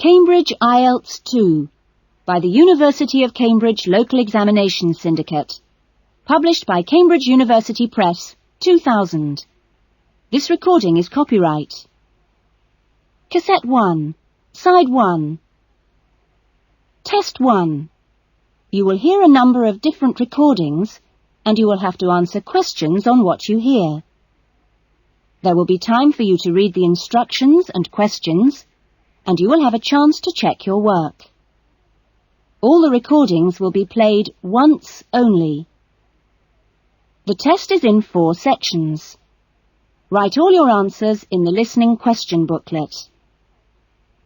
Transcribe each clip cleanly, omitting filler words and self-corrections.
Cambridge IELTS 2 by the University of Cambridge Local Examination Syndicate. Published by Cambridge University Press, 2000. This recording is copyright. Cassette 1, Side 1. Test 1. You will hear a number of different recordings and you will have to answer questions on what you hear. There will be time for you to read the instructions and questions, and you will have a chance to check your work. All the recordings will be played once only. The test is in 4 sections. Write all your answers in the listening question booklet.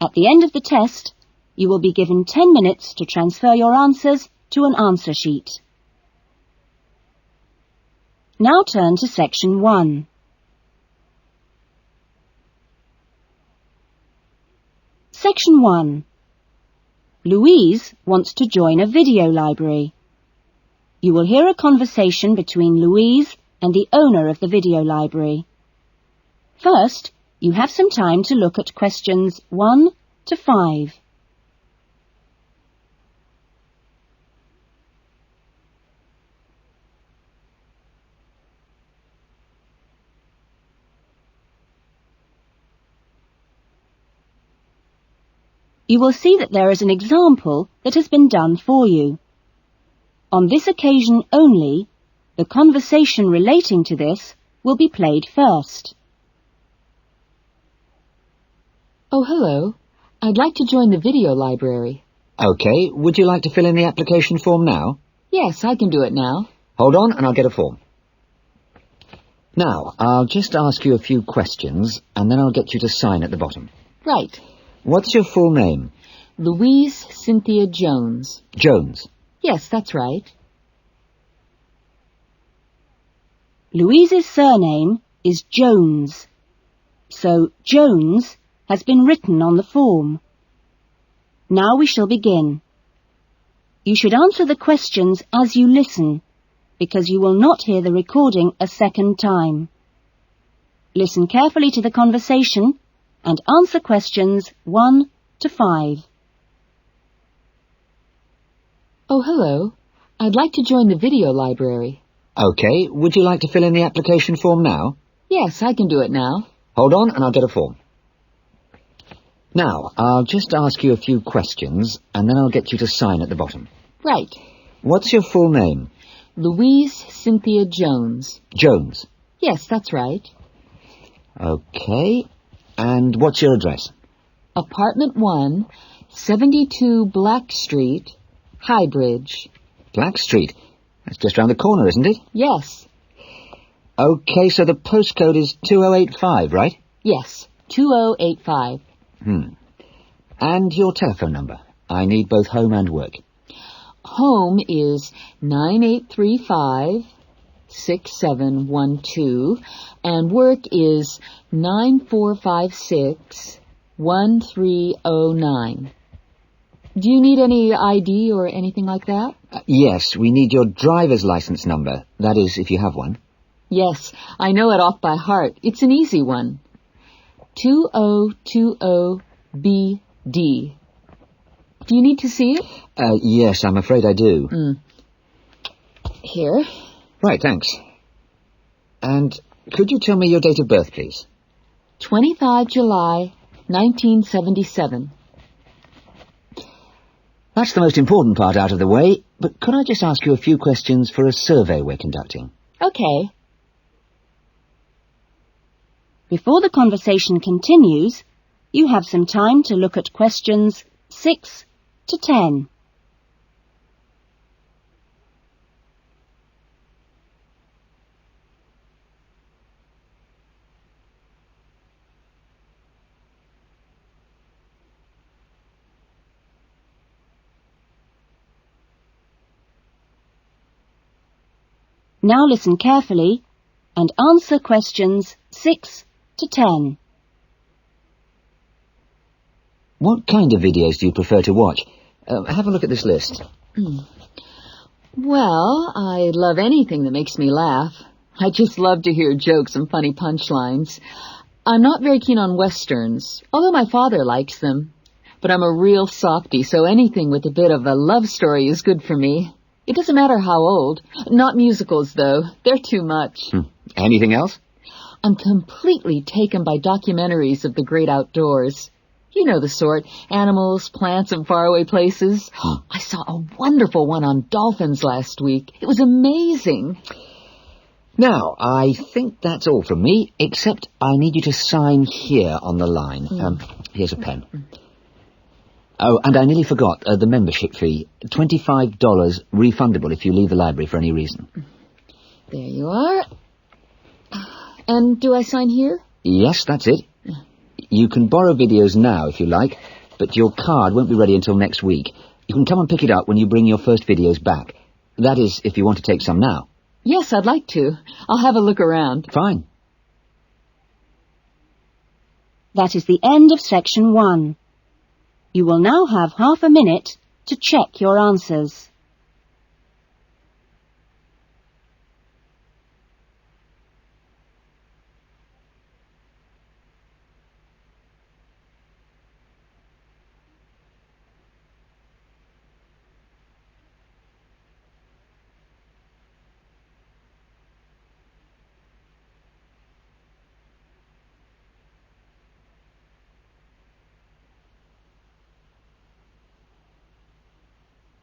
At the end of the test, you will be given 10 minutes to transfer your answers to an answer sheet. Now turn to Section 1. Section 1. Louise wants to join a video library. You will hear a conversation between Louise and the owner of the video library. First, you have some time to look at questions 1 to 5. You will see that there is an example that has been done for you. On this occasion only, the conversation relating to this will be played first. Oh, hello. I'd like to join the video library. OK, would you like to fill in the application form now? Yes, I can do it now. Hold on and I'll get a form. Now, I'll just ask you a few questions and then I'll get you to sign at the bottom. Right. What's your full name? Louise Cynthia Jones. Jones. Yes, that's right. Louise's surname is Jones, so Jones has been written on the form. Now we shall begin. You should answer the questions as you listen, because you will not hear the recording a second time. Listen carefully to the conversation and answer questions 1 to 5. Oh, hello. I'd like to join the video library. OK, would you like to fill in the application form now? Yes, I can do it now. Hold on and I'll get a form. Now, I'll just ask you a few questions and then I'll get you to sign at the bottom. Right. What's your full name? Louise Cynthia Jones. Jones. Yes, that's right. OK. And what's your address? Apartment 1, 72 Black Street, Highbridge. Black Street? That's just round the corner, isn't it? Yes. OK, so the postcode is 2085, right? Yes, 2085. And your telephone number? I need both home and work. Home is 9835-6712, and work is 9456-1309. Do you need any ID or anything like that? Yes, we need your driver's license number. That is, if you have one. Yes, I know it off by heart. It's an easy one. 2020BD. Do you need to see it? Yes, I'm afraid I do. Here. Right, thanks. And could you tell me your date of birth, please? 25 July, 1977. That's the most important part out of the way, but could I just ask you a few questions for a survey we're conducting? Okay. Before the conversation continues, you have some time to look at questions 6 to 10. Now listen carefully and answer questions 6 to 10. What kind of videos do you prefer to watch? Have a look at this list. Well, I love anything that makes me laugh. I just love to hear jokes and funny punchlines. I'm not very keen on westerns, although my father likes them. but I'm a real softie, so anything with a bit of a love story is good for me. It doesn't matter how old. Not musicals, though. They're too much. Anything else? I'm completely taken by documentaries of the great outdoors. You know the sort. Animals, plants, and faraway places. I saw a wonderful one on dolphins last week. It was amazing. Now, I think that's all from me, except I need you to sign here on the line. Here's a pen. Oh, and I nearly forgot the membership fee. $25 refundable if you leave the library for any reason. There you are. And do I sign here? Yes, that's it. You can borrow videos now if you like, but your card won't be ready until next week. You can come and pick it up when you bring your first videos back. That is, if you want to take some now. Yes, I'd like to. I'll have a look around. Fine. That is the end of section 1. You will now have half a minute to check your answers.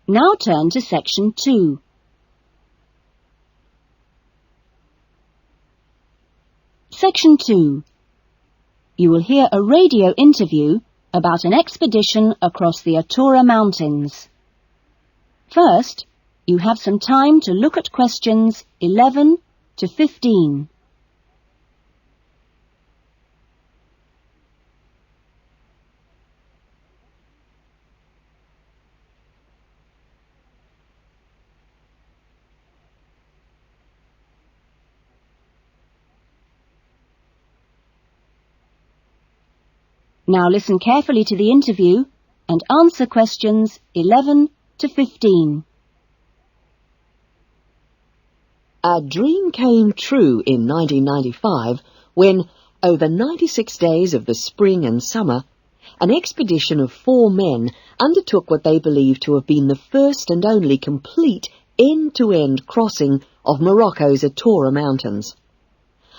Now turn to section 2. Section 2. You will hear a radio interview about an expedition across the Atura Mountains. First, you have some time to look at questions 11 to 15. Now listen carefully to the interview and answer questions 11 to 15. A dream came true in 1995 when, over 96 days of the spring and summer, an expedition of 4 men undertook what they believed to have been the first and only complete end-to-end crossing of Morocco's Atura Mountains.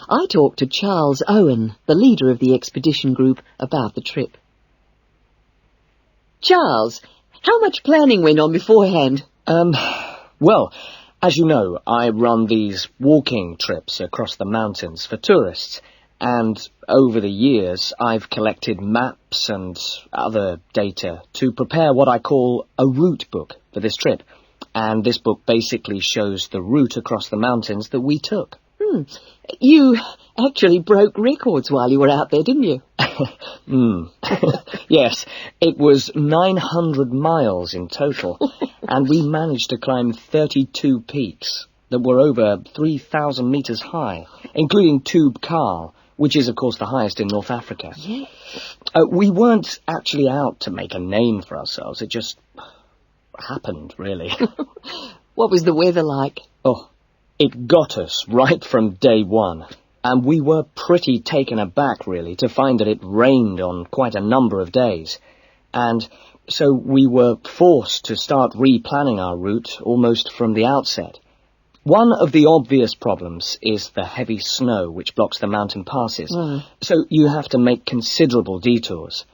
I talked to Charles Owen, the leader of the expedition group, about the trip. Charles, how much planning went on beforehand? Well, as you know, I run these walking trips across the mountains for tourists, and over the years I've collected maps and other data to prepare what I call a route book for this trip. And this book basically shows the route across the mountains that we took. You actually broke records while you were out there, didn't you? Yes, it was 900 miles in total, and we managed to climb 32 peaks that were over 3,000 metres high, including Tube Karl, which is, of course, the highest in North Africa. Yeah. We weren't actually out to make a name for ourselves. It just happened, really. What was the weather like? Oh, it got us right from day one, and we were pretty taken aback, really, to find that it rained on quite a number of days. And so we were forced to start replanning our route almost from the outset. One of the obvious problems is the heavy snow which blocks the mountain passes, so you have to make considerable detours.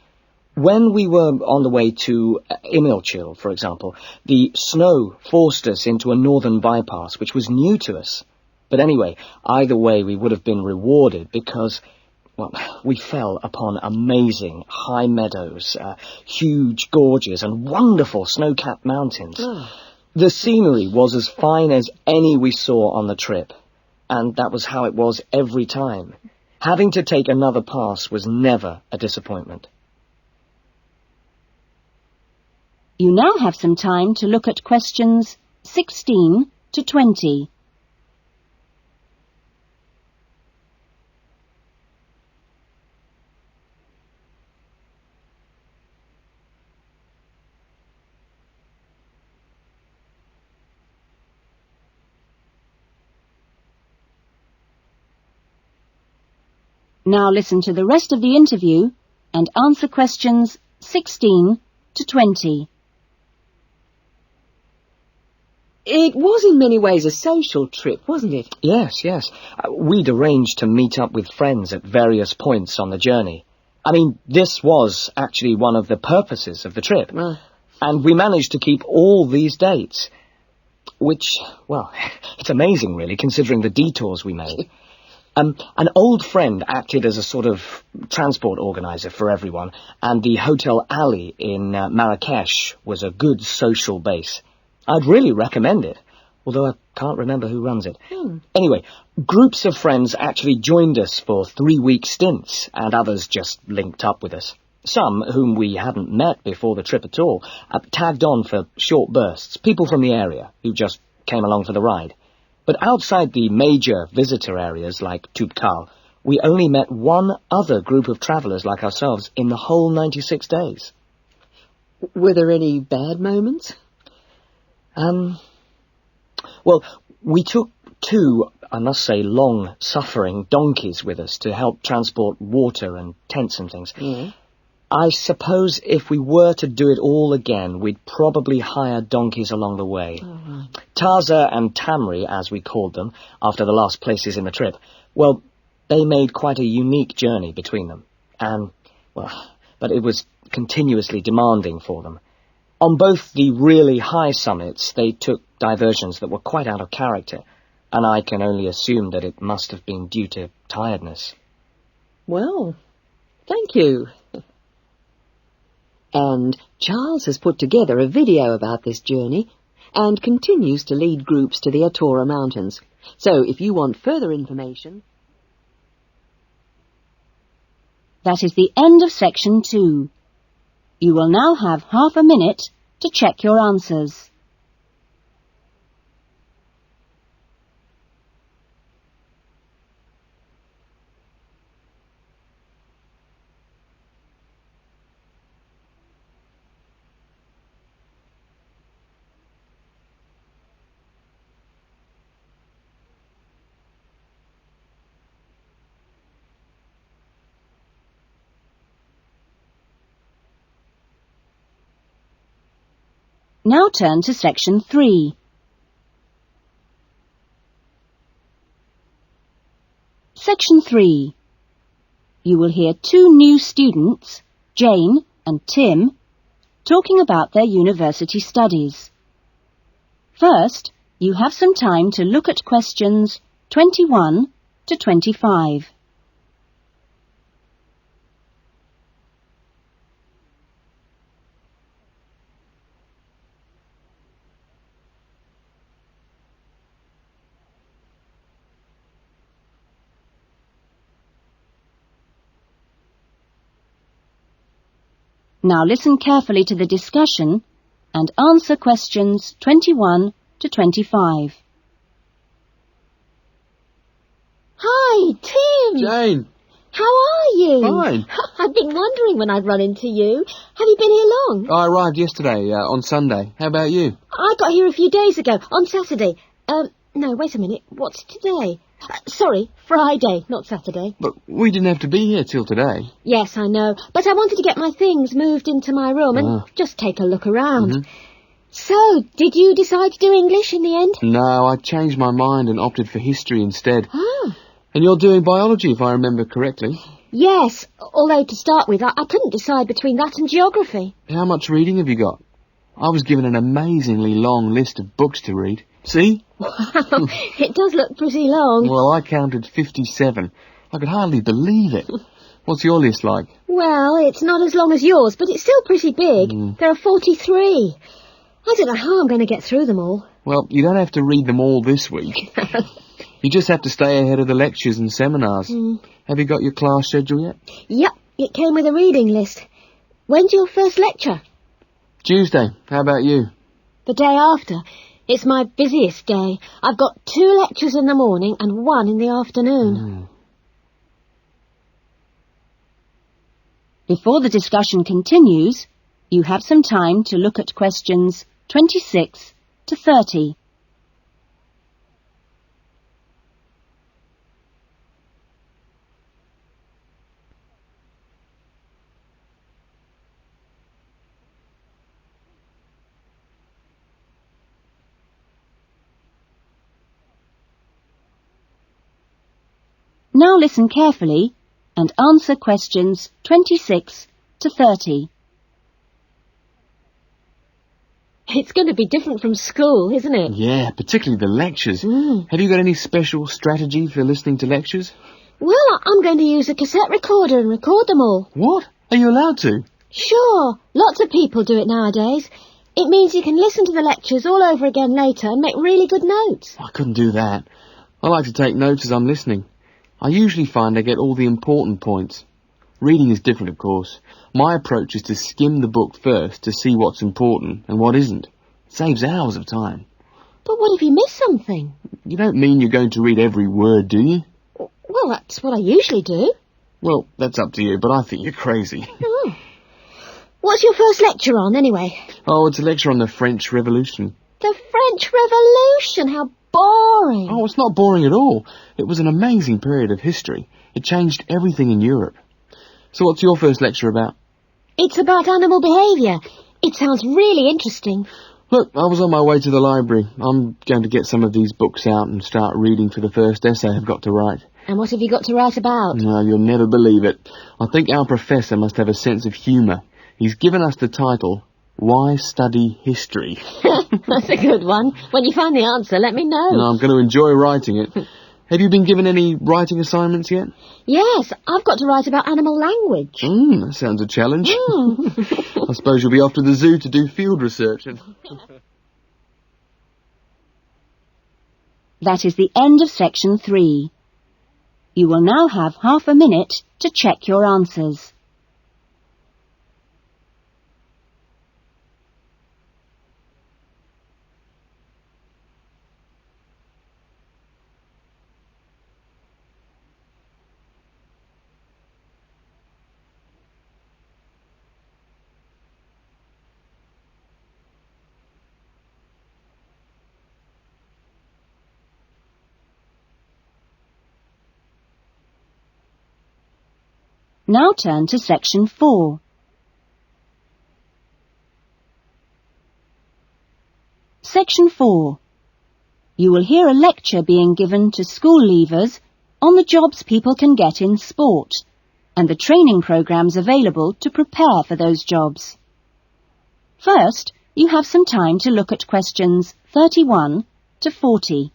When we were on the way to Imilchil, for example, the snow forced us into a northern bypass, which was new to us. But anyway, either way, we would have been rewarded because, well, we fell upon amazing high meadows, huge gorges, and wonderful snow-capped mountains. The scenery was as fine as any we saw on the trip, and that was how it was every time. Having to take another pass was never a disappointment. You now have some time to look at questions 16 to 20. Now listen to the rest of the interview and answer questions 16 to 20. It was in many ways a social trip, wasn't it? Yes, yes. We'd arranged to meet up with friends at various points on the journey. I mean, this was actually one of the purposes of the trip. And we managed to keep all these dates. Which, well, it's amazing, really, considering the detours we made. An old friend acted as a sort of transport organizer for everyone, and the Hotel Ali in Marrakesh was a good social base. I'd really recommend it, although I can't remember who runs it. Anyway, groups of friends actually joined us for 3-week stints, and others just linked up with us. Some, whom we hadn't met before the trip at all, tagged on for short bursts, people from the area who just came along for the ride. But outside the major visitor areas like Tubkal, we only met one other group of travellers like ourselves in the whole 96 days. Were there any bad moments? Well, we took 2, I must say, long-suffering donkeys with us to help transport water and tents and things. I suppose if we were to do it all again, we'd probably hire donkeys along the way. Taza and Tamri, as we called them, after the last places in the trip, well, they made quite a unique journey between them. But it was continuously demanding for them. On both the really high summits, they took diversions that were quite out of character, and I can only assume that it must have been due to tiredness. Well, thank you. And Charles has put together a video about this journey and continues to lead groups to the Atora Mountains. So if you want further information... That is the end of section 2. You will now have half a minute to check your answers. Now turn to section 3. Section 3. You will hear 2 new students, Jane and Tim, talking about their university studies. First, you have some time to look at questions 21 to 25. Now listen carefully to the discussion and answer questions 21 to 25. Hi, Tim. Jane. How are you? Fine. I've been wondering when I'd run into you. Have you been here long? I arrived yesterday, on Sunday. How about you? I got here a few days ago, on Saturday. No, wait a minute. What's today? Sorry, Friday, not Saturday. But we didn't have to be here till today. Yes, I know. But I wanted to get my things moved into my room and just take a look around. So, did you decide to do English in the end? No, I changed my mind and opted for history instead. Oh. And you're doing biology, if I remember correctly. Yes, although to start with, I couldn't decide between that and geography. How much reading have you got? I was given an amazingly long list of books to read. See? Wow, it does look pretty long. Well, I counted 57. I could hardly believe it. What's your list like? Well, it's not as long as yours, but it's still pretty big. There are 43. I don't know how I'm going to get through them all. Well, you don't have to read them all this week. You just have to stay ahead of the lectures and seminars. Have you got your class schedule yet? Yep, it came with a reading list. When's your first lecture? Tuesday. How about you? The day after. It's my busiest day. I've got 2 lectures in the morning and 1 in the afternoon. Before the discussion continues, you have some time to look at questions 26 to 30. Now listen carefully and answer questions 26 to 30. It's going to be different from school, isn't it? Yeah, particularly the lectures. Have you got any special strategy for listening to lectures? Well, I'm going to use a cassette recorder and record them all. What? Are you allowed to? Sure, lots of people do it nowadays. It means you can listen to the lectures all over again later and make really good notes. I couldn't do that. I like to take notes as I'm listening. I usually find I get all the important points. Reading is different, of course. My approach is to skim the book first to see what's important and what isn't. It saves hours of time. But what if you miss something? You don't mean you're going to read every word, do you? Well, that's what I usually do. Well, that's up to you, but I think you're crazy. Oh. What's your first lecture on, anyway? Oh, it's a lecture on the French Revolution. The French Revolution? How boring. Oh, it's not boring at all. It was an amazing period of history. It changed everything in Europe. So what's your first lecture about? It's about animal behaviour. It sounds really interesting. Look, I was on my way to the library. I'm going to get some of these books out and start reading for the first essay I've got to write. And what have you got to write about? No, you'll never believe it. I think our professor must have a sense of humour. He's given us the title, Why Study History? That's a good one. When you find the answer, let me know. No, I'm going to enjoy writing it. Have you been given any writing assignments yet? Yes, I've got to write about animal language. That sounds a challenge. I suppose you'll be off to the zoo to do field research. That is the end of section 3. You will now have half a minute to check your answers. Now turn to section 4. Section 4. You will hear a lecture being given to school leavers on the jobs people can get in sport and the training programs available to prepare for those jobs. First, you have some time to look at questions 31 to 40.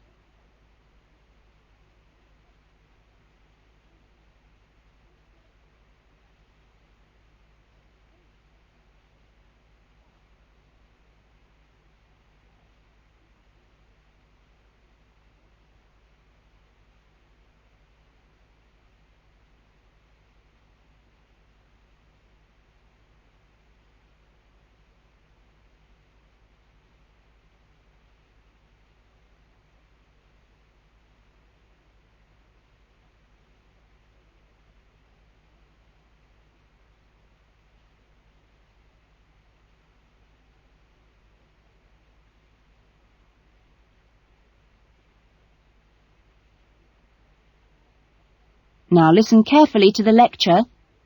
Now listen carefully to the lecture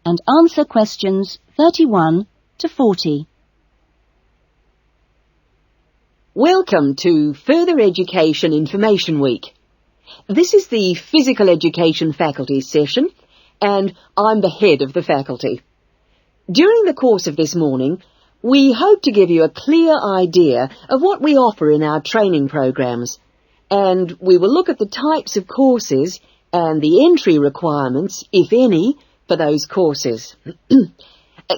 and answer questions 31 to 40. Welcome to Further Education Information Week. This is the Physical Education Faculty session, and I'm the head of the faculty. During the course of this morning, we hope to give you a clear idea of what we offer in our training programs, and we will look at the types of courses and the entry requirements, if any, for those courses.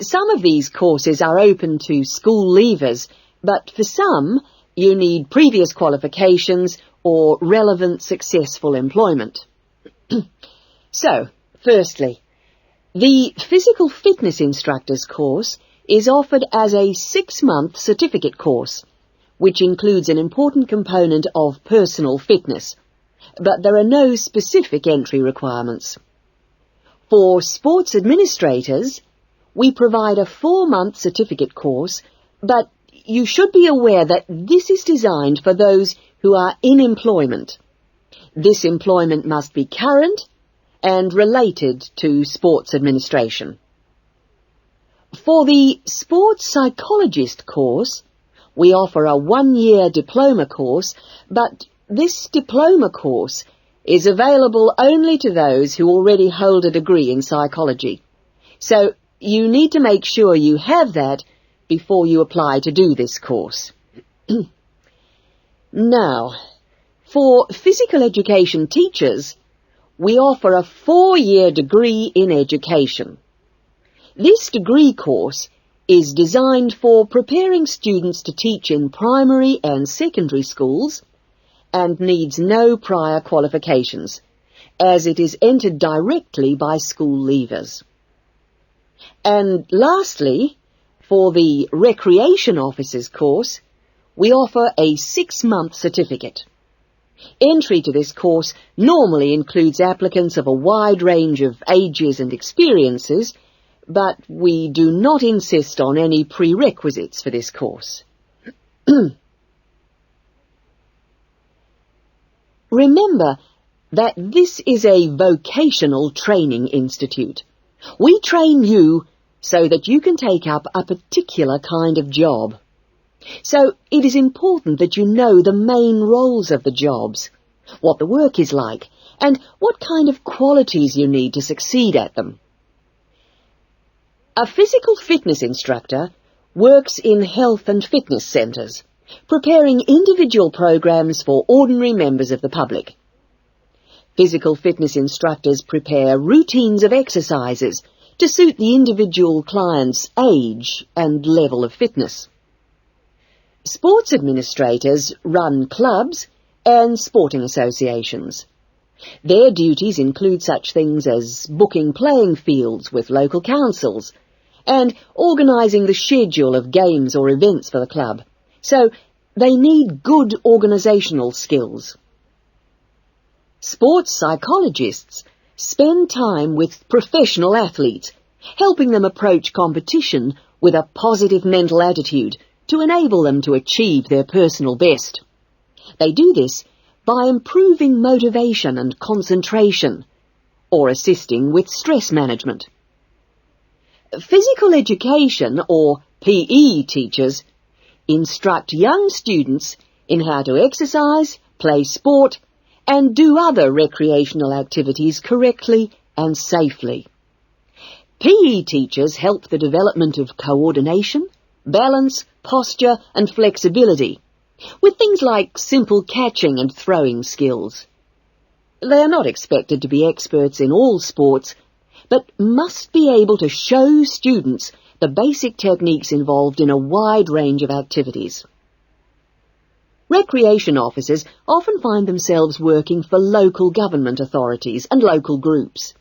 Some of these courses are open to school leavers, but for some, you need previous qualifications or relevant successful employment. So, firstly, the Physical Fitness Instructors course is offered as a 6-month certificate course, which includes an important component of personal fitness, but there are no specific entry requirements. For sports administrators, we provide a 4-month certificate course, but you should be aware that this is designed for those who are in employment. This employment must be current and related to sports administration. For the sports psychologist course, we offer a 1-year diploma course, but this diploma course is available only to those who already hold a degree in psychology. So you need to make sure you have that before you apply to do this course. Now, for physical education teachers, we offer a 4-year degree in education. This degree course is designed for preparing students to teach in primary and secondary schools and needs no prior qualifications, as it is entered directly by school leavers. And lastly, for the Recreation Officers course, we offer a 6-month certificate. Entry to this course normally includes applicants of a wide range of ages and experiences, but we do not insist on any prerequisites for this course. Remember that this is a vocational training institute. We train you so that you can take up a particular kind of job. So it is important that you know the main roles of the jobs, what the work is like, and what kind of qualities you need to succeed at them. A physical fitness instructor works in health and fitness centres, preparing individual programs for ordinary members of the public. Physical fitness instructors prepare routines of exercises to suit the individual client's age and level of fitness. Sports administrators run clubs and sporting associations. Their duties include such things as booking playing fields with local councils and organising the schedule of games or events for the club. So they need good organisational skills. Sports psychologists spend time with professional athletes, helping them approach competition with a positive mental attitude to enable them to achieve their personal best. They do this by improving motivation and concentration, or assisting with stress management. Physical education, or PE teachers, instruct young students in how to exercise, play sport, and do other recreational activities correctly and safely. PE teachers help the development of coordination, balance, posture and flexibility, with things like simple catching and throwing skills. They are not expected to be experts in all sports, but must be able to show students the basic techniques involved in a wide range of activities. Recreation officers often find themselves working for local government authorities and local groups.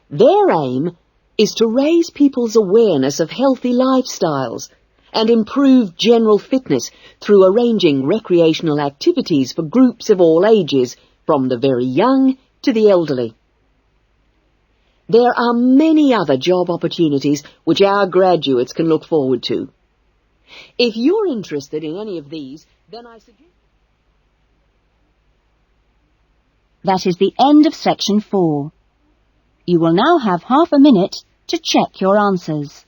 Their aim is to raise people's awareness of healthy lifestyles and improve general fitness through arranging recreational activities for groups of all ages, from the very young to the elderly. There are many other job opportunities which our graduates can look forward to. If you're interested in any of these, then I suggest... That is the end of section 4. You will now have half a minute to check your answers.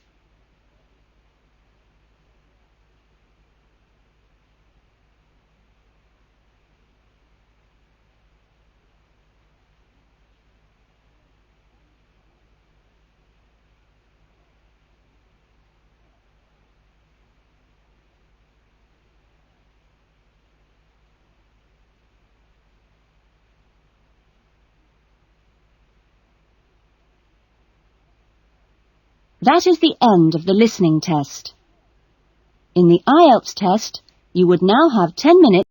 That is the end of the listening test. In the IELTS test, you would now have 10 minutes